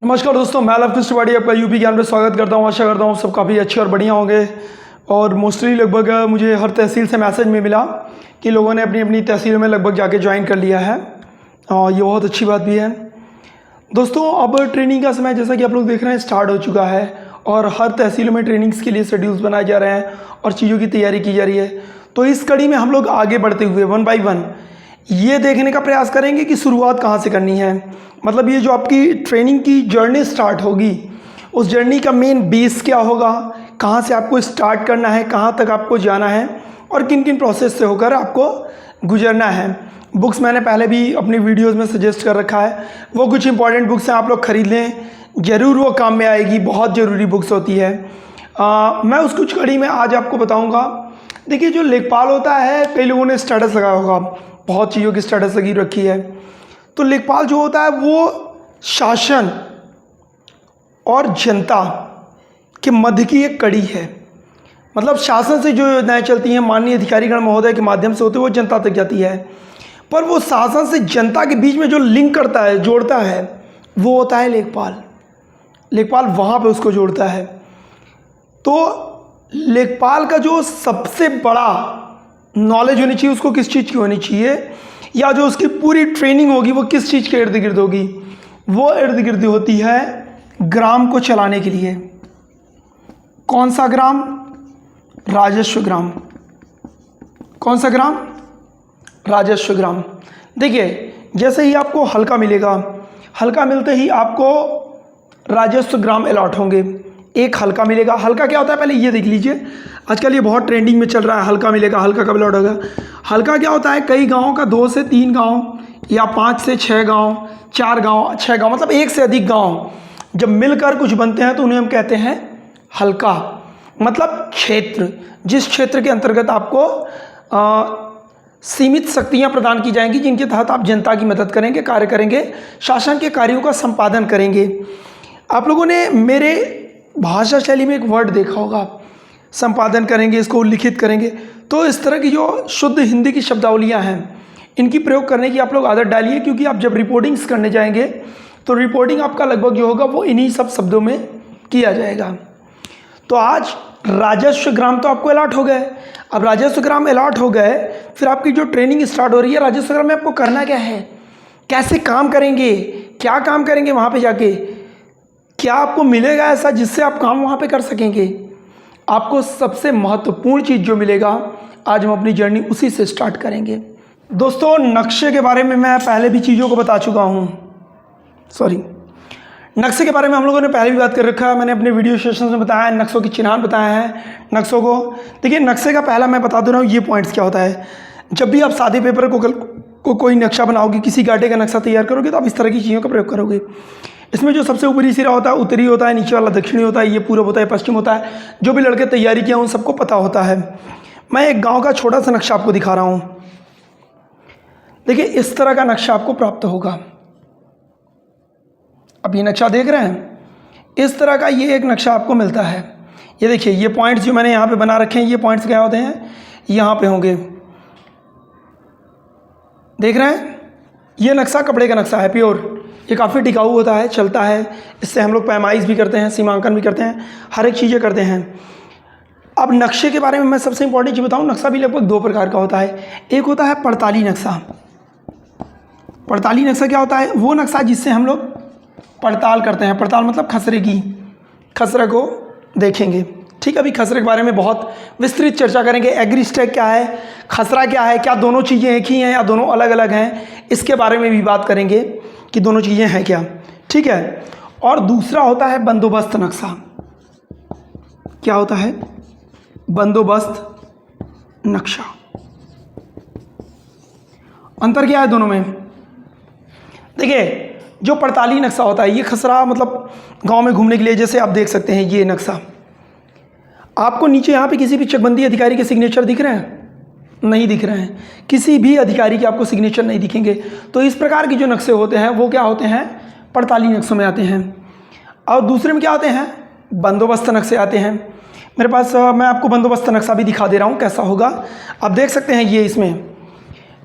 नमस्कार दोस्तों, मैं लवकुश तिवारी आपका यूपी ज्ञान में स्वागत करता हूं। आशा करता हूं सब काफ़ी अच्छे और बढ़िया होंगे। और मोस्टली लगभग मुझे हर तहसील से मैसेज में मिला कि लोगों ने अपनी अपनी तहसीलों में लगभग जाके ज्वाइन कर लिया है और ये बहुत अच्छी बात भी है। दोस्तों, अब ट्रेनिंग का समय जैसा कि आप लोग देख रहे हैं स्टार्ट हो चुका है और हर तहसीलों में ट्रेनिंग्स के लिए शेड्यूल्स बनाए जा रहे हैं और चीज़ों की तैयारी की जा रही है। तो इस कड़ी में हम लोग आगे बढ़ते हुए 1 बाय 1 ये देखने का प्रयास करेंगे कि शुरुआत कहाँ से करनी है। मतलब ये जो आपकी ट्रेनिंग की जर्नी स्टार्ट होगी, उस जर्नी का मेन बेस क्या होगा, कहाँ से आपको स्टार्ट करना है, कहाँ तक आपको जाना है और किन किन प्रोसेस से होकर आपको गुजरना है। बुक्स मैंने पहले भी अपनी वीडियोस में सजेस्ट कर रखा है, वो कुछ इंपॉर्टेंट बुक्स हैं, आप लोग ख़रीद लें, ज़रूर वो काम में आएगी। बहुत ज़रूरी बुक्स होती है। मैं उस कुछ कड़ी में आज आपको बताऊँगा। देखिए, जो लेखपाल होता है, कई लोगों ने स्टेटस लगाया होगा, बहुत चीज़ों की स्टेटस लगी रखी है। तो लेखपाल जो होता है वो शासन और जनता के मध्य की एक कड़ी है। मतलब शासन से जो योजनाएं चलती हैं माननीय अधिकारीगण महोदय के माध्यम से होती है, वो जनता तक जाती है। पर वो शासन से जनता के बीच में जो लिंक करता है, जोड़ता है, वो होता है लेखपाल। लेखपाल वहाँ पे उसको जोड़ता है। तो लेखपाल का जो सबसे बड़ा नॉलेज होनी चाहिए, उसको किस चीज़ की होनी चाहिए, या जो उसकी पूरी ट्रेनिंग होगी वो किस चीज़ के इर्द गिर्द होगी, वो इर्द गिर्द होती है ग्राम को चलाने के लिए। कौन सा ग्राम? राजस्व ग्राम। कौन सा ग्राम? राजस्व ग्राम। देखिए, जैसे ही आपको हल्का मिलेगा, हल्का मिलते ही आपको राजस्व ग्राम अलॉट होंगे। एक हल्का मिलेगा। हल्का क्या होता है पहले ये देख लीजिए, आजकल ये बहुत ट्रेंडिंग में चल रहा है। हल्का मिलेगा, हल्का कब अलॉट होगा। हल्का क्या होता है? कई गाँव का 2 से 3 गाँव या 5 से 6 गाँव, 4 गाँव, 6 गाँव, मतलब एक से अधिक गाँव जब मिलकर कुछ बनते हैं तो उन्हें हम कहते हैं हल्का। मतलब क्षेत्र, जिस क्षेत्र के अंतर्गत आपको सीमित शक्तियाँ प्रदान की जाएंगी, जिनके तहत आप जनता की मदद करेंगे, कार्य करेंगे, शासन के कार्यों का संपादन करेंगे। आप लोगों ने मेरे भाषा शैली में एक वर्ड देखा होगा, संपादन करेंगे, इसको उल्लिखित करेंगे। तो इस तरह की जो शुद्ध हिंदी की शब्दावलियाँ हैं, इनकी प्रयोग करने की आप लोग आदत डालिए, क्योंकि आप जब रिपोर्टिंग्स करने जाएंगे तो रिपोर्टिंग आपका लगभग जो होगा वो इन्हीं सब शब्दों में किया जाएगा। तो आज राजस्व ग्राम तो आपको अलॉट हो गए। अब राजस्व ग्राम अलॉट हो गए, फिर आपकी जो ट्रेनिंग स्टार्ट हो रही है राजस्व ग्राम में, आपको करना क्या है, कैसे काम करेंगे, क्या काम करेंगे वहाँ पर जाके, क्या आपको मिलेगा ऐसा जिससे आप काम वहाँ पे कर सकेंगे। आपको सबसे महत्वपूर्ण चीज़ जो मिलेगा, आज हम अपनी जर्नी उसी से स्टार्ट करेंगे। दोस्तों, नक्शे के बारे में मैं पहले भी चीज़ों को बता चुका हूँ। नक्शे के बारे में हम लोगों ने पहले भी बात कर रखा है। मैंने अपने वीडियो सेशन में बताया है, नक्शों की चिन्हांकन बताया है नक्शों को। देखिए, नक्शे का पहला मैं बता दे रहा हूँ ये पॉइंट्स क्या होता है। जब भी आप सादे पेपर को कोई नक्शा बनाओगे, किसी गाड़े का नक्शा तैयार करोगे, तो आप इस तरह की चीज़ों का प्रयोग करोगे। इसमें जो सबसे ऊपरी सिरा होता है उत्तरी होता है, नीचे वाला दक्षिणी होता है, ये पूर्व होता है, पश्चिम होता है। जो भी लड़के तैयारी किया उन सबको पता होता है। मैं एक गांव का छोटा सा नक्शा आपको दिखा रहा हूँ। देखिए, इस तरह का नक्शा आपको प्राप्त होगा। अब ये नक्शा देख रहे हैं, इस तरह का ये एक नक्शा आपको मिलता है। ये देखिए, ये पॉइंट्स जो मैंने यहाँ पे बना रखे हैं, ये पॉइंट्स क्या होते हैं, यहाँ पे होंगे। देख रहे हैं, ये नक्शा कपड़े का नक्शा है, प्योर। ये काफ़ी टिकाऊ होता है, चलता है। इससे हम लोग पैमाइश भी करते हैं, सीमांकन भी करते हैं, हर एक चीज़ें करते हैं। अब नक्शे के बारे में मैं सबसे इंपॉर्टेंट चीज़ बताऊं, नक्शा भी लगभग 2 प्रकार का होता है। एक होता है पड़ताली नक्शा। पड़ताली नक्शा क्या होता है? वो नक्शा जिससे हम लोग पड़ताल करते हैं। पड़ताल मतलब खसरे की, खसरे को देखेंगे। ठीक है, अभी खसरे के बारे में बहुत विस्तृत चर्चा करेंगे। एग्री स्टैक क्या है, खसरा क्या है, क्या दोनों चीज़ें एक ही हैं या दोनों अलग अलग हैं, इसके बारे में भी बात करेंगे कि दोनों चीज़ें हैं क्या। ठीक है। और दूसरा होता है बंदोबस्त नक्शा। क्या होता है? बंदोबस्त नक्शा। अंतर क्या है दोनों में? देखिए, जो पड़ताली नक्शा होता है, ये खसरा मतलब गांव में घूमने के लिए, जैसे आप देख सकते हैं ये नक्शा। आपको नीचे यहाँ पे किसी भी चकबंदी अधिकारी के सिग्नेचर दिख रहे हैं? नहीं दिख रहे हैं। किसी भी अधिकारी के आपको सिग्नेचर नहीं दिखेंगे। तो इस प्रकार के जो नक्शे होते हैं वो क्या होते हैं? पड़ताली नक्शों में आते हैं। और दूसरे में क्या आते हैं? बंदोबस्त नक्शे आते हैं। मेरे पास मैं आपको बंदोबस्त नक्शा भी दिखा दे रहा हूँ कैसा होगा। आप देख सकते हैं, ये इसमें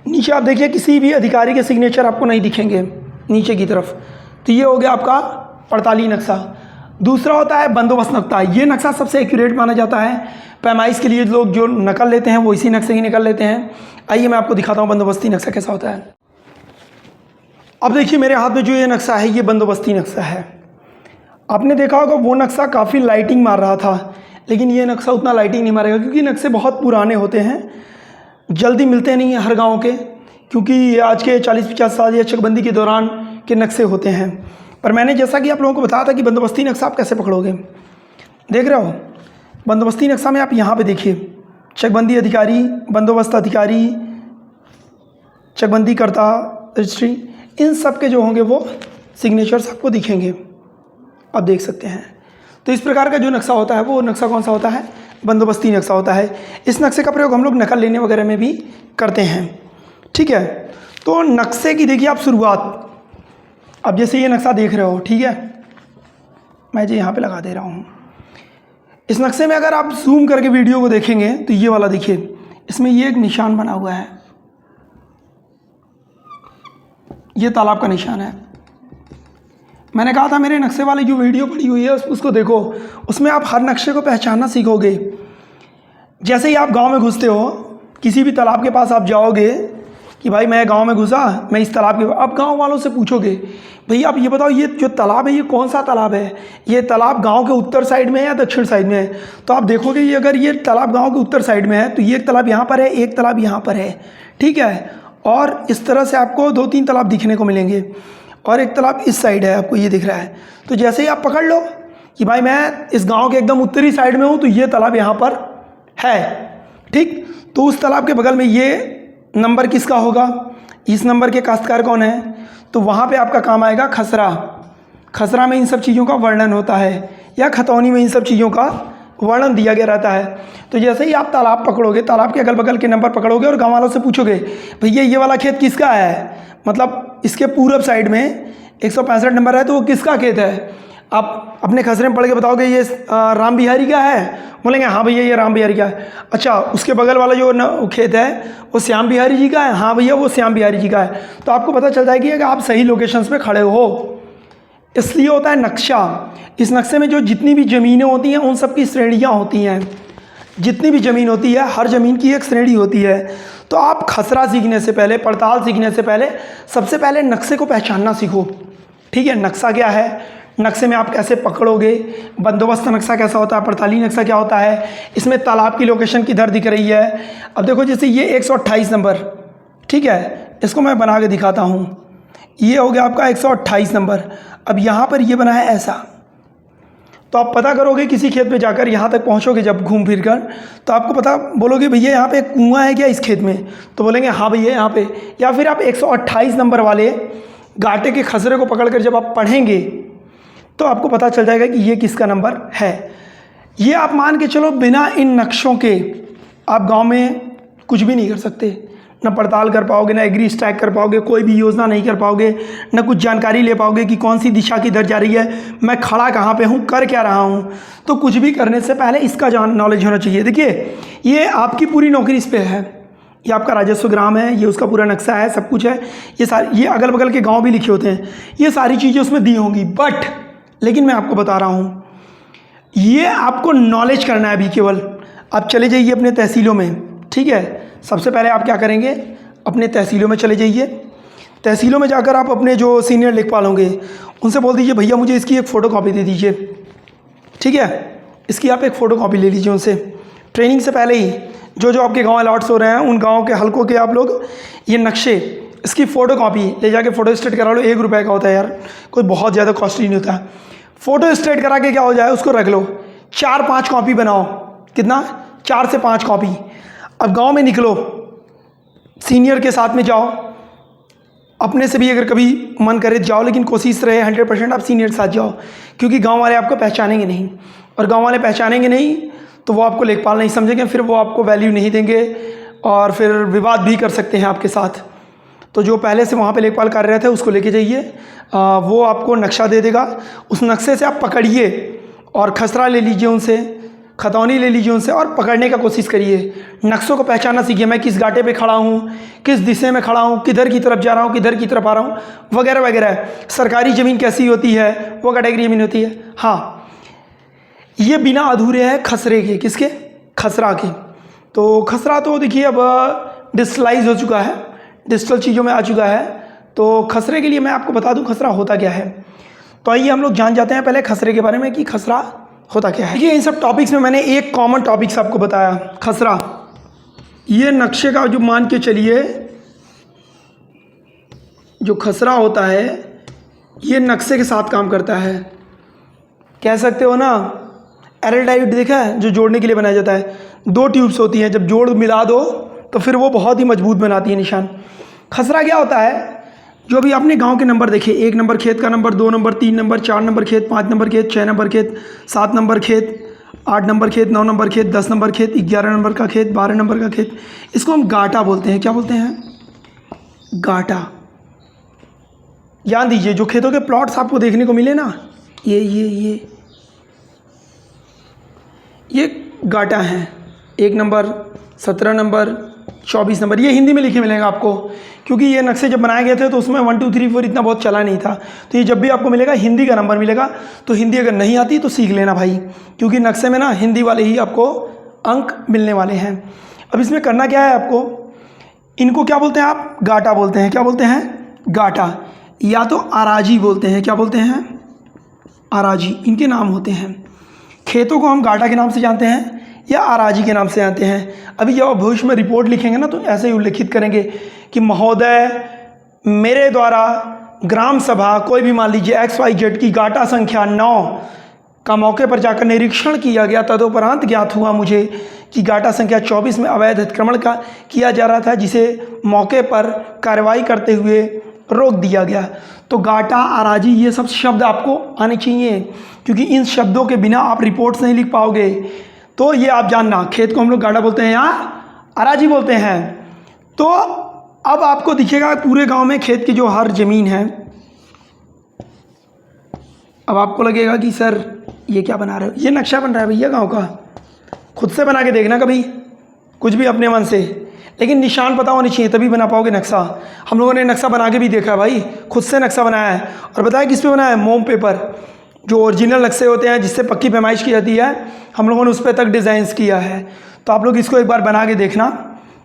नीचे आप देखिए किसी भी अधिकारी के सिग्नेचर आपको नहीं दिखेंगे नीचे की तरफ। तो ये हो गया आपका पड़ताली नक्शा। दूसरा होता है बंदोबस्त नक्शा। ये नक्शा सबसे एक्यूरेट माना जाता है। पैमाइश के लिए लोग जो नकल लेते हैं वो इसी नक्शे की निकल लेते हैं। आइए मैं आपको दिखाता हूँ बंदोबस्ती नक्शा कैसा होता है। अब देखिए मेरे हाथ में जो ये नक्शा है ये बंदोबस्ती नक्शा है। आपने देखा होगा वो नक्शा काफ़ी लाइटिंग मार रहा था, लेकिन ये नक्शा उतना लाइटिंग नहीं मारेगा क्योंकि नक्शे बहुत पुराने होते हैं, जल्दी मिलते नहीं हैं हर गांव के, क्योंकि आज के 40-50 साल या चकबंदी के दौरान के नक्शे होते हैं। पर मैंने जैसा कि आप लोगों को बताया था कि बंदोबस्ती नक्शा आप कैसे पकड़ोगे, देख रहे हो बंदोबस्ती नक्शा में आप यहाँ पे देखिए चकबंदी अधिकारी, बंदोबस्त अधिकारी, चकबंदी करता रजिस्ट्री, इन सब के जो होंगे वो सिग्नेचर्स आपको दिखेंगे, आप देख सकते हैं। तो इस प्रकार का जो नक्शा होता है वो नक्शा कौन सा होता है, बंदोबस्ती नक्शा होता है। इस नक्शे का प्रयोग हम लोग नकल लेने वगैरह में भी करते हैं, ठीक है। तो नक्शे की देखिए आप शुरुआत, अब जैसे ये नक्शा देख रहे हो, ठीक है, मैं जो यहाँ पे लगा दे रहा हूँ। इस नक्शे में अगर आप जूम करके वीडियो को देखेंगे तो ये वाला देखिए, इसमें ये एक निशान बना हुआ है, ये तालाब का निशान है। मैंने कहा था मेरे नक्शे वाली जो वीडियो पड़ी हुई है उसको देखो, उसमें आप हर नक्शे को पहचानना सीखोगे। जैसे ही आप गांव में घुसते हो, किसी भी तालाब के पास आप जाओगे कि भाई मैं गांव में घुसा, मैं इस तालाब के, आप गांव वालों से पूछोगे भैया आप ये बताओ ये जो तालाब है ये कौन सा तालाब है, ये तालाब गांव के उत्तर साइड में है या दक्षिण साइड में है। तो आप देखोगे ये अगर ये तालाब गांव के उत्तर साइड में है तो ये एक तालाब यहाँ पर है, एक तालाब यहाँ पर है, ठीक है। और इस तरह से आपको 2-3 तालाब दिखने को मिलेंगे, और एक तालाब इस साइड है, आपको ये दिख रहा है। तो जैसे ही आप पकड़ लो कि भाई मैं इस गांव के एकदम उत्तरी साइड में हूँ तो ये तालाब यहाँ पर है, ठीक। तो उस तालाब के बगल में ये नंबर किसका होगा, इस नंबर के काश्तकार कौन है, तो वहाँ पे आपका काम आएगा खसरा। खसरा में इन सब चीज़ों का वर्णन होता है, या खतौनी में इन सब चीज़ों का वर्णन दिया गया रहता है। तो जैसे ही आप तालाब पकड़ोगे, तालाब के अगल बगल के नंबर पकड़ोगे और गाँव वालों से पूछोगे भैया ये वाला खेत किसका है, मतलब इसके पूरब साइड में 165 नंबर है तो वो किसका खेत है। आप अपने खसरे में पढ़ के बताओगे ये राम बिहारी का है, बोलेंगे हाँ भैया ये राम बिहारी का है। अच्छा उसके बगल वाला जो खेत है वो श्याम बिहारी जी का है, हाँ भैया वो श्याम बिहारी जी का है। तो आपको पता चल जाएगी कि आप सही लोकेशंस पे खड़े हो। इसलिए होता है नक्शा। इस नक्शे में जो जितनी भी ज़मीनें होती हैं उन सब की श्रेणियाँ होती हैं। जितनी भी ज़मीन होती है हर ज़मीन की एक श्रेणी होती है। तो आप खसरा सीखने से पहले, पड़ताल सीखने से पहले सबसे पहले नक्शे को पहचानना सीखो, ठीक है। नक्शा क्या है, नक्शे में आप कैसे पकड़ोगे, बंदोबस्त नक्शा कैसा होता है, पड़ताली नक्शा क्या होता है, इसमें तालाब की लोकेशन किधर दिख रही है। अब देखो जैसे ये 128 नंबर, ठीक है, इसको मैं बना के दिखाता हूँ। ये हो गया आपका 128 नंबर। अब यहाँ पर ये बना है ऐसा, तो आप पता करोगे किसी खेत पे जाकर, यहाँ तक पहुँचोगे जब घूम फिर कर, तो आपको पता, बोलोगे भैया यहाँ पे एक कुआं है क्या इस खेत में, तो बोलेंगे हाँ भैया यहाँ पे। या फिर आप 128 नंबर वाले गाटे के खसरे को पकड़कर जब आप पढ़ेंगे तो आपको पता चल जाएगा कि ये किसका नंबर है। ये आप मान के चलो बिना इन नक्शों के आप गांव में कुछ भी नहीं कर सकते, ना पड़ताल कर पाओगे, ना एग्री स्ट्राइक कर पाओगे, कोई भी योजना नहीं कर पाओगे, ना कुछ जानकारी ले पाओगे कि कौन सी दिशा किधर जा रही है, मैं खड़ा कहाँ पे हूँ, कर क्या रहा हूँ। तो कुछ भी करने से पहले इसका नॉलेज होना चाहिए। देखिए ये आपकी पूरी नौकरी इस पर है, ये आपका राजस्व ग्राम है, ये उसका पूरा नक्शा है, सब कुछ है। ये अगल बगल के गाँव भी लिखे होते हैं, ये सारी चीज़ें उसमें दी होंगी। बट लेकिन मैं आपको बता रहा हूँ ये आपको नॉलेज करना है अभी। केवल आप चले जाइए अपने तहसीलों में, ठीक है। सबसे पहले आप क्या करेंगे, अपने तहसीलों में चले जाइए। तहसीलों में जाकर आप अपने जो सीनियर लेखपाल होंगे उनसे बोल दीजिए भैया मुझे इसकी एक फ़ोटो कॉपी दे दीजिए, ठीक है। इसकी आप एक फ़ोटो कॉपी ले लीजिए उनसे। ट्रेनिंग से पहले ही जो आपके गाँव अलॉट्स हो रहे हैं उन गाँव के हलकों के आप लोग ये नक्शे, इसकी फ़ोटो कॉपी ले जाके फ़ोटो स्टेट करा लो। 1 रुपये का होता है यार, कोई बहुत ज़्यादा कॉस्टली नहीं होता। फ़ोटो स्टेट करा के क्या हो जाए उसको रख लो, 4-5 कॉपी बनाओ। कितना, 4 से 5 कॉपी। अब गांव में निकलो, सीनियर के साथ में जाओ, अपने से भी अगर कभी मन करे जाओ, लेकिन कोशिश रहे 100% आप सीनियर के साथ जाओ, क्योंकि गांव वाले आपको पहचानेंगे नहीं, और गांव वाले पहचानेंगे नहीं तो वो आपको लेखपाल नहीं समझेंगे, फिर वो आपको वैल्यू नहीं देंगे और फिर विवाद भी कर सकते हैं आपके साथ। तो जो पहले से वहाँ पे लेखपाल कार्यरत है उसको लेके जाइए, वो आपको नक्शा दे देगा। उस नक्शे से आप पकड़िए और खसरा ले लीजिए उनसे, खतौनी ले लीजिए उनसे और पकड़ने का कोशिश करिए। नक्शों को पहचानना सीखिए, मैं किस घाटे पे खड़ा हूँ, किस दिशा में खड़ा हूँ, किधर की तरफ जा रहा हूँ, किधर की तरफ आ रहा हूँ, वगैरह वगैरह। सरकारी ज़मीन कैसी होती है, वो कैटेगरी ज़मीन होती है। हाँ, ये बिना अधूरे है खसरे के, किसके, खसरा के। तो खसरा तो देखिए अब डिजिटलाइज हो चुका है, डिजिटल चीज़ों में आ चुका है। तो खसरे के लिए मैं आपको बता दूं खसरा होता क्या है। तो आइए हम लोग जान जाते हैं पहले खसरे के बारे में कि खसरा होता क्या है। देखिए इन सब टॉपिक्स में मैंने एक कॉमन टॉपिक्स आपको बताया, खसरा। ये नक्शे का जो मान के चलिए, जो खसरा होता है ये नक्शे के साथ काम करता है। कह सकते हो ना, एरेटाइट देखा है, जो जोड़ने के लिए बनाया जाता है। 2 ट्यूब्स होती हैं, जब जोड़ मिला दो तो फिर वो बहुत ही मजबूत बनाती है निशान। खसरा क्या होता है, जो भी आपने गांव के नंबर देखे, 1 नंबर खेत का नंबर, 2 नंबर, 3 नंबर, 4 नंबर खेत, 5 नंबर खेत, 6 नंबर खेत, 7 नंबर खेत, 8 नंबर खेत, 9 नंबर खेत, 10 नंबर खेत, 11 नंबर का खेत, 12 नंबर का खेत, इसको हम गाटा बोलते हैं। क्या बोलते हैं, गाटा। ध्यान दीजिए, जो खेतों के प्लॉट्स आपको देखने को मिले ना, ये गाटा हैं। 1 नंबर, 17 नंबर, 24 नंबर, ये हिंदी में लिखे मिलेंगे आपको, क्योंकि ये नक्शे जब बनाए गए थे तो उसमें 1 2 3 4 इतना बहुत चला नहीं था। तो ये जब भी आपको मिलेगा हिंदी का नंबर मिलेगा। तो हिंदी अगर नहीं आती तो सीख लेना भाई, क्योंकि नक्शे में ना हिंदी वाले ही आपको अंक मिलने वाले हैं। अब इसमें करना क्या है आपको, इनको क्या बोलते हैं आप, गाटा बोलते हैं। क्या बोलते हैं, गाटा, या तो आराजी बोलते हैं। क्या बोलते हैं, आराजी, इनके नाम होते हैं। खेतों को हम गाटा के नाम से जानते हैं या आराजी के नाम से जानते हैं। अभी जब आप भविष्य में रिपोर्ट लिखेंगे ना तो ऐसे ही उल्लेखित करेंगे कि महोदय, मेरे द्वारा ग्राम सभा कोई भी मान लीजिए XYZ की गाटा संख्या 9 का मौके पर जाकर निरीक्षण किया गया। तदुपरांत ज्ञात हुआ मुझे कि गाटा संख्या 24 में अवैध अतिक्रमण का किया जा रहा था, जिसे मौके पर कार्रवाई करते हुए रोक दिया गया। तो गाटा, आराजी, ये सब शब्द आपको आने चाहिए, क्योंकि इन शब्दों के बिना आप रिपोर्ट्स नहीं लिख पाओगे। तो ये आप जानना, खेत को हम लोग गाटा बोलते हैं या आराजी बोलते हैं। तो अब आपको दिखेगा पूरे गांव में खेत की जो हर ज़मीन है। अब आपको लगेगा कि सर ये क्या बना रहे हो, ये नक्शा बन रहा है भैया गांव का। खुद से बना के देखना कभी, कुछ भी अपने मन से, लेकिन निशान पता होनी चाहिए, तभी बना पाओगे नक्शा। हम लोगों ने नक्शा बना के भी देखा है भाई, खुद से नक्शा बनाया है। और बताया किस पे बनाया है, मोम पेपर, जो ओरिजिनल नक्शे होते हैं जिससे पक्की पैमाइश की जाती है, हम लोगों ने उस पर तक डिज़ाइंस किया है। तो आप लोग इसको एक बार बना के देखना,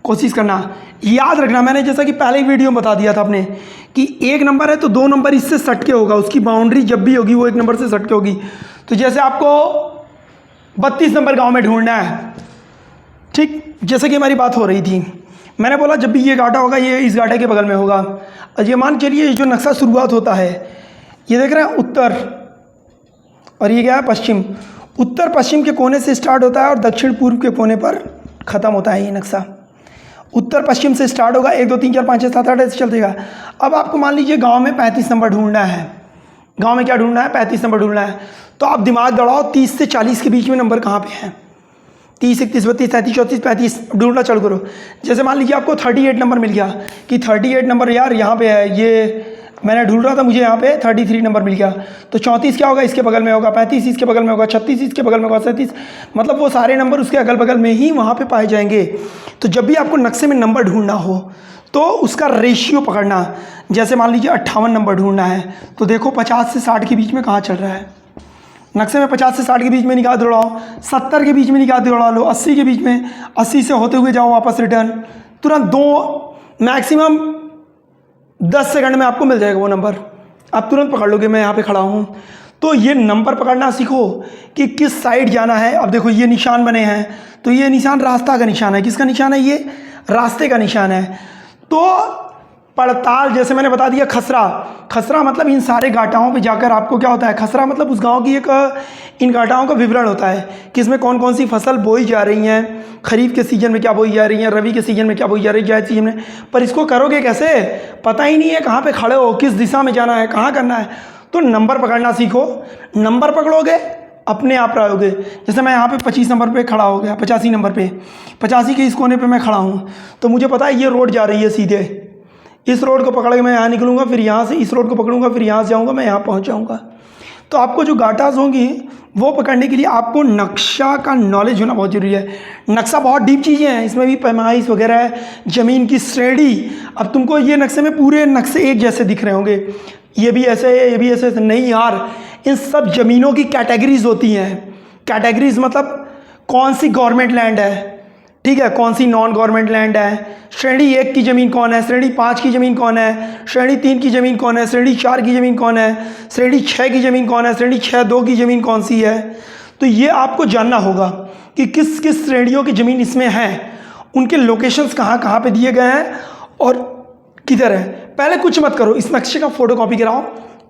कोशिश करना। याद रखना, मैंने जैसा कि पहले ही वीडियो में बता दिया था आपने कि 1 नंबर है तो 2 नंबर इससे सट के होगा, उसकी बाउंड्री जब भी होगी वो 1 नंबर से सट के होगी। तो जैसे आपको 32 नंबर गाँव में ढूंढना है, ठीक, जैसे कि हमारी बात हो रही थी, मैंने बोला जब भी ये गाटा होगा ये इस गाटे के बगल में होगा। और ये मान चलिए जो नक्शा शुरुआत होता है, ये देख रहे हैं उत्तर, और ये क्या है, पश्चिम। उत्तर पश्चिम के कोने से स्टार्ट होता है और दक्षिण पूर्व के कोने पर ख़त्म होता है। ये नक्शा उत्तर पश्चिम से स्टार्ट होगा, 1 2 3 4 5 6 7 8 ऐसे चलतेगा। अब आपको मान लीजिए गांव में 35 नंबर ढूंढना है। गांव में क्या ढूंढना है, 35 नंबर ढूंढना है। तो आप दिमाग दौड़ाओ, 30 से 40 के बीच में नंबर कहाँ पे है, 30 31 32 33 34 35 ढूंढना चालू करो। जैसे मान लीजिए आपको 38 नंबर मिल गया कि 38 नंबर यार यहाँ पे है, ये मैंने ढूंढ रहा था, मुझे यहाँ पे 33 नंबर मिल गया। तो 34 क्या होगा, इसके बगल में होगा, 35 इसके बगल में होगा, 36 इसके बगल में होगा, 37, मतलब वो सारे नंबर उसके अगल बगल में ही वहाँ पे पाए जाएंगे। तो जब भी आपको नक्शे में नंबर ढूंढना हो तो उसका रेशियो पकड़ना। जैसे मान लीजिए 58 नंबर ढूंढना है, तो देखो 50 से 60 के बीच में कहाँ चल रहा है। नक्शे में 50 से 60 के बीच में निकाह दौड़ाओ, 70 के बीच में निकाह दौड़ा लो, 80 के बीच में, 80 से होते हुए जाओ वापस रिटर्न, तुरंत 2 मैक्सिमम 10 सेकंड में आपको मिल जाएगा वो नंबर। आप तुरंत पकड़ लोगे, मैं यहाँ पे खड़ा हूँ। तो ये नंबर पकड़ना सीखो कि किस साइड जाना है। अब देखो ये निशान बने हैं, तो ये निशान रास्ता का निशान है। किसका निशान है, ये रास्ते का निशान है। तो पड़ताल, जैसे मैंने बता दिया, खसरा, खसरा मतलब इन सारे गाटाओं पे जाकर आपको क्या होता है, खसरा मतलब उस गांव की एक इन गाटाओं का विवरण होता है कि इसमें कौन कौन सी फसल बोई जा रही हैं, खरीफ के सीज़न में क्या बोई जा रही है, रबी के सीज़न में क्या बोई जा रही है, जायद सीजन में। पर इसको करोगे कैसे, पता ही नहीं है कहाँ पे खड़े हो, किस दिशा में जाना है, कहाँ करना है। तो नंबर पकड़ना सीखो, नंबर पकड़ोगे अपने आप रहोगे। जैसे मैं यहाँ पे 25 नंबर पे खड़ा हो गया, 85 नंबर पे, 85 के इस कोने पे मैं खड़ा हूँ, तो मुझे पता है ये रोड जा रही है सीधे, इस रोड को पकड़ के मैं यहाँ निकलूँगा, फिर यहाँ से इस रोड को पकड़ूँगा, फिर यहाँ से जाऊँगा, मैं यहाँ पहुँच जाऊँगा। तो आपको जो घाटास होंगी वो पकड़ने के लिए आपको नक्शा का नॉलेज होना बहुत ज़रूरी है। नक्शा बहुत डीप चीज़ें हैं, इसमें भी पैमाइश वगैरह है, ज़मीन की श्रेणी। अब तुमको ये नक्शे में पूरे नक्शे एक जैसे दिख रहे होंगे, ये भी ऐसे है, ये भी ऐसे है। नहीं यार, इन सब ज़मीनों की कैटेगरीज होती हैं। कैटेगरीज मतलब कौन सी गवर्नमेंट लैंड है, ठीक है, कौन सी नॉन गवर्नमेंट लैंड है, श्रेणी 1 की ज़मीन कौन है, श्रेणी 5 की ज़मीन कौन है, श्रेणी 3 की ज़मीन कौन है, श्रेणी 4 की ज़मीन कौन है, श्रेणी 6 की ज़मीन कौन है, श्रेणी 6-2 की ज़मीन कौन सी है। तो ये आपको जानना होगा कि किस किस श्रेणियों की ज़मीन इसमें है, उनके लोकेशंस कहाँ कहाँ पे दिए गए हैं और किधर है। पहले कुछ मत करो, इस नक्शे का फ़ोटो कॉपी कराओ,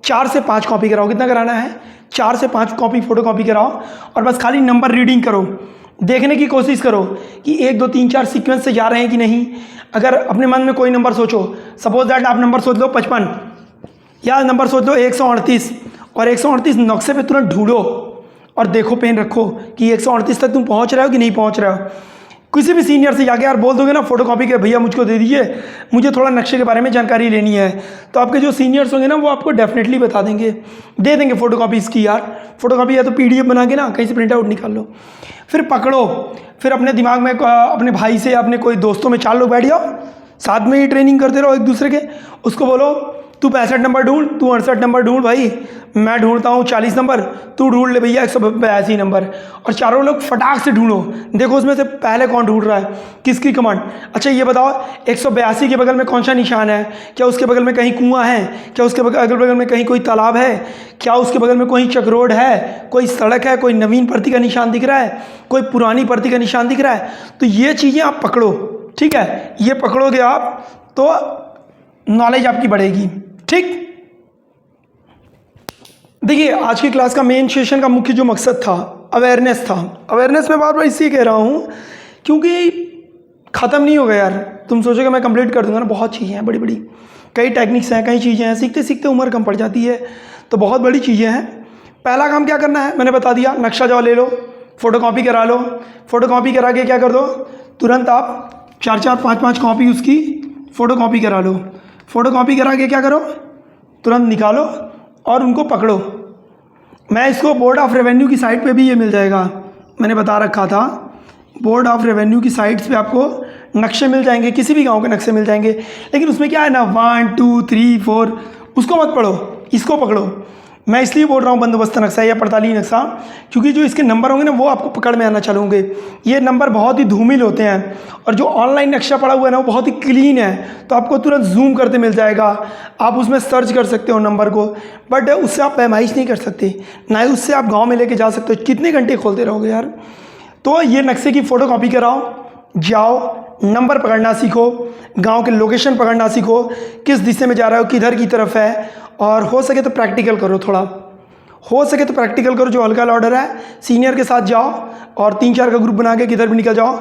4 से 5 कॉपी कराओ। कितना कराना है? 4 से 5 कॉपी फ़ोटो कॉपी कराओ और बस खाली नंबर रीडिंग करो, देखने की कोशिश करो कि 1 2 3 4 सीक्वेंस से जा रहे हैं कि नहीं। अगर अपने मन में कोई नंबर सोचो, सपोज दैट आप नंबर सोच लो 55 या नंबर सोच लो 138 और 138 नक्शे पे तुरंत ढूंढो और देखो, पेन रखो कि 138 तक तुम पहुंच रहे हो कि नहीं पहुंच रहे हो। किसी भी सीनियर से जाके यार बोल दोगे ना फ़ोटो कॉपी के, भैया मुझको दे दीजिए, मुझे थोड़ा नक्शे के बारे में जानकारी लेनी है, तो आपके जो सीनियर्स होंगे ना वो आपको डेफिनेटली बता देंगे, दे देंगे फ़ोटो कॉपी इसकी। यार फ़ोटो कॉपी या तो PDF बना के ना कहीं से प्रिंट आउट निकाल लो, फिर पकड़ो, फिर अपने दिमाग में अपने भाई से या अपने कोई दोस्तों में 4 लोग बैठ जाओ, साथ में ही ट्रेनिंग करते रहो एक दूसरे के। उसको बोलो तू 65 नंबर ढूंढ, तू 68 नंबर ढूंढ, भाई मैं ढूंढता हूँ 40 नंबर, तू ढूंढ ले भैया 182 नंबर। और चारों लोग फटाक से ढूंढो, देखो उसमें से पहले कौन ढूंढ रहा है, किसकी कमांड। अच्छा ये बताओ 182 के बगल में कौन सा निशान है, क्या उसके बगल में कहीं कुआं है, क्या उसके अगल बगल में कहीं कोई तालाब है, क्या उसके बगल में कोई चक्रोड है, कोई सड़क है, कोई नवीन प्रति का निशान दिख रहा है, कोई पुरानी प्रति का निशान दिख रहा है। तो ये चीज़ें आप पकड़ो, ठीक है, ये पकड़ोगे आप तो नॉलेज आपकी बढ़ेगी। ठीक, देखिए आज की क्लास का मेन सेशन का मुख्य जो मकसद था अवेयरनेस था। अवेयरनेस में बार बार इसलिए कह रहा हूँ क्योंकि ख़त्म नहीं होगा यार, तुम सोचोगे मैं कंप्लीट कर दूंगा ना, बहुत चीज़ें हैं बड़ी बड़ी, कई टेक्निक्स हैं, कई चीज़ें हैं, सीखते सीखते उम्र कम पड़ जाती है, तो बहुत बड़ी चीज़ें हैं। पहला काम क्या करना है मैंने बता दिया, नक्शा जाओ ले लो, फ़ोटो कॉपी करा लो, फ़ोटो कॉपी करा के क्या कर दो, तुरंत आप 4-4 5-5 कॉपी उसकी फ़ोटो कॉपी करा लो। फ़ोटो कॉपी करा के क्या करो, तुरंत निकालो और उनको पकड़ो। मैं इसको बोर्ड ऑफ रेवेन्यू की साइट पे भी ये मिल जाएगा, मैंने बता रखा था, बोर्ड ऑफ रेवेन्यू की साइट्स पे आपको नक्शे मिल जाएंगे, किसी भी गांव के नक्शे मिल जाएंगे। लेकिन उसमें क्या है ना 1 2 3 4 उसको मत पढ़ो, इसको पकड़ो। मैं इसलिए बोल रहा हूँ बंदोबस्त नक्शा या पड़ताली नक्शा, क्योंकि जो इसके नंबर होंगे ना वो आपको पकड़ में आना चालू होंगे। ये नंबर बहुत ही धूमिल होते हैं और जो ऑनलाइन नक्शा पड़ा हुआ है ना वो बहुत ही क्लीन है, तो आपको तुरंत जूम करते मिल जाएगा, आप उसमें सर्च कर सकते हो नंबर को, बट उससे आप पैमाइश नहीं कर सकते, ना ही उससे आप गाँव में लेके जा सकते हो। कितने घंटे खोलते रहोगे यार। तो ये नक्शे की फ़ोटो कॉपी कराओ, जाओ नंबर पकड़ना सीखो, गांव के लोकेशन पकड़ना सीखो, किस दिशा में जा रहे हो, किधर की तरफ है, और हो सके तो प्रैक्टिकल करो, थोड़ा हो सके तो प्रैक्टिकल करो। जो हल्का ऑर्डर है सीनियर के साथ जाओ और 3-4 का ग्रुप बना के किधर भी निकल जाओ।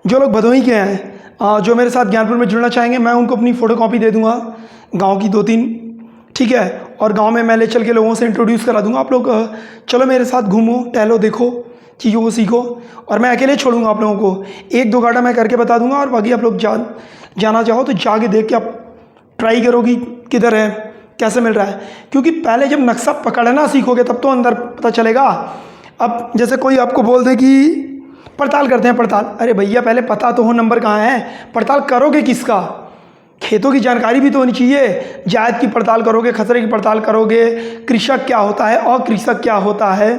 जो लोग भदोही के हैं जो मेरे साथ ज्ञानपुर में जुड़ना चाहेंगे, मैं उनको अपनी फ़ोटो कॉपी दे दूँगा गाँव की 2-3, ठीक है, और गाँव में मैं ले चल के लोगों से इंट्रोड्यूस करा दूँगा। आप लोग चलो मेरे साथ घूमो, टहलो, देखो, चीज़ों को सीखो, और मैं अकेले छोड़ूंगा आप लोगों को, 1-2 गाड़ा मैं करके बता दूंगा और बाकी आप लोग जाना चाहो तो जाके देख के आप ट्राई करोगी किधर है, कैसे मिल रहा है। क्योंकि पहले जब नक्शा पकड़ना सीखोगे तब तो अंदर पता चलेगा। अब जैसे कोई आपको बोल दे कि पड़ताल करते हैं, पड़ताल, अरे भैया पहले पता तो हो नंबर कहाँ है, पड़ताल करोगे किसका, खेतों की जानकारी भी तो होनी चाहिए। जायद की पड़ताल करोगे, खसरे की पड़ताल करोगे, कृषक क्या होता है, अकृषक क्या होता है,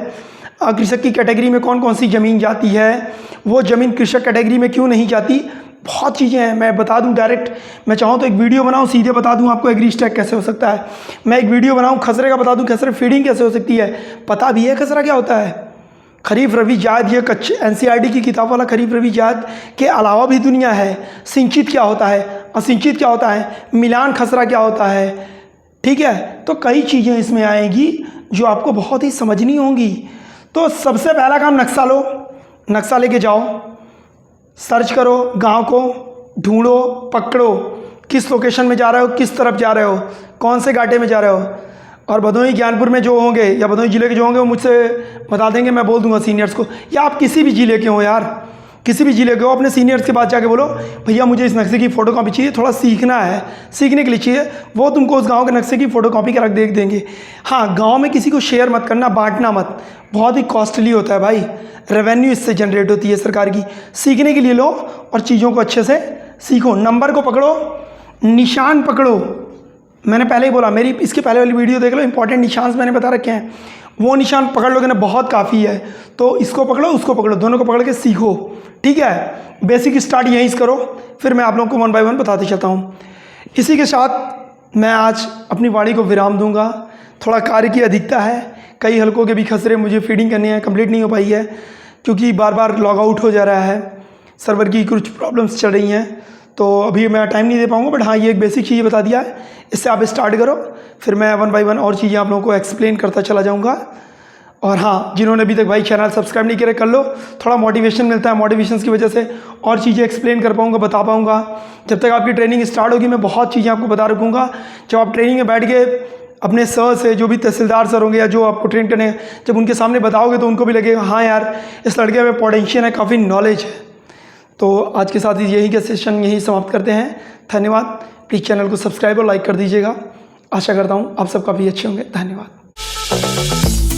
कृषक की कैटेगरी में कौन कौन सी ज़मीन जाती है, वो ज़मीन कृषक कैटेगरी में क्यों नहीं जाती, बहुत चीज़ें हैं। मैं बता दूं डायरेक्ट, मैं चाहूँ तो एक वीडियो बनाऊं सीधे बता दूं आपको एग्री स्टैक कैसे हो सकता है, मैं एक वीडियो बनाऊं खसरे का बता दूं खसरे फीडिंग कैसे हो सकती है, पता भी है खसरा क्या होता है। खरीफ रबी जायद, ये कच्चे NCERT की किताब वाला खरीफ रबी जायद के अलावा भी दुनिया है। सिंचित क्या होता है, असिंचित क्या होता है, मिलान खसरा क्या होता है, ठीक है। तो कई चीज़ें इसमें आएंगी जो आपको बहुत ही समझनी होंगी। तो सबसे पहला काम नक्शा लो, नक्शा लेके जाओ, सर्च करो, गांव को ढूंढो, पकड़ो, किस लोकेशन में जा रहे हो, किस तरफ जा रहे हो, कौन से घाटे में जा रहे हो। और भदोही ज्ञानपुर में जो होंगे या भदोही ज़िले के जो होंगे वो मुझसे बता देंगे, मैं बोल दूंगा सीनियर्स को, या आप किसी भी ज़िले के हो यार, किसी भी जिले के हो, अपने सीनियर्स के पास जाके बोलो भैया मुझे इस नक्शे की फ़ोटो कॉपी चाहिए, थोड़ा सीखना है, सीखने के लिए चाहिए, वो तुमको उस गांव के नक्शे की फ़ोटो कॉपी करा के देंगे। हाँ, गांव में किसी को शेयर मत करना, बांटना मत, बहुत ही कॉस्टली होता है भाई, रेवेन्यू इससे जनरेट होती है सरकार की। सीखने के लिए लो और चीज़ों को अच्छे से सीखो, नंबर को पकड़ो, निशान पकड़ो। मैंने पहले ही बोला, मेरी इसके पहले वाली वीडियो देख लो, इंपॉर्टेंट निशान मैंने बता रखे हैं, वो निशान पकड़ लोगे ना बहुत काफ़ी है। तो इसको पकड़ो, उसको पकड़ो, दोनों को पकड़ के सीखो, ठीक है। बेसिक स्टार्ट यहीं से करो, फिर मैं आप लोगों को 1 बाय 1 बताते चलता हूँ। इसी के साथ मैं आज अपनी वाणी को विराम दूंगा। थोड़ा कार्य की अधिकता है, कई हलकों के भी खसरे मुझे फीडिंग करनी है, कंप्लीट नहीं हो पाई है क्योंकि बार बार लॉग आउट हो जा रहा है, सर्वर की कुछ प्रॉब्लम्स चल रही हैं, तो अभी मैं टाइम नहीं दे पाऊँगा। बट हाँ, ये एक बेसिक चीज़ बता दिया है, इससे आप स्टार्ट करो, फिर मैं 1 बाय 1 और चीज़ें आप लोगों को एक्सप्लेन करता चला जाऊँगा। और हाँ, जिन्होंने अभी तक भाई चैनल सब्सक्राइब नहीं किया कर लो, थोड़ा मोटिवेशन मिलता है, मोटिवेशन की वजह से और चीज़ें एक्सप्लेन कर पाऊँगा, बता पाऊँगा। जब तक आपकी ट्रेनिंग स्टार्ट होगी मैं बहुत चीज़ें आपको बता रखूँगा। जब आप ट्रेनिंग में बैठ के अपने सर से, जो भी तहसीलदार सर होंगे या जो आपको ट्रेन करने, जब उनके सामने बताओगे तो उनको भी लगेगा हाँ यार इस लड़के में पोटेंशियल है, काफ़ी नॉलेज है। तो आज के साथ ही यही का सेशन यही समाप्त करते हैं। धन्यवाद। प्लीज़ चैनल को सब्सक्राइब और लाइक कर दीजिएगा। आशा करता हूँ आप सब काफ़ी अच्छे होंगे। धन्यवाद।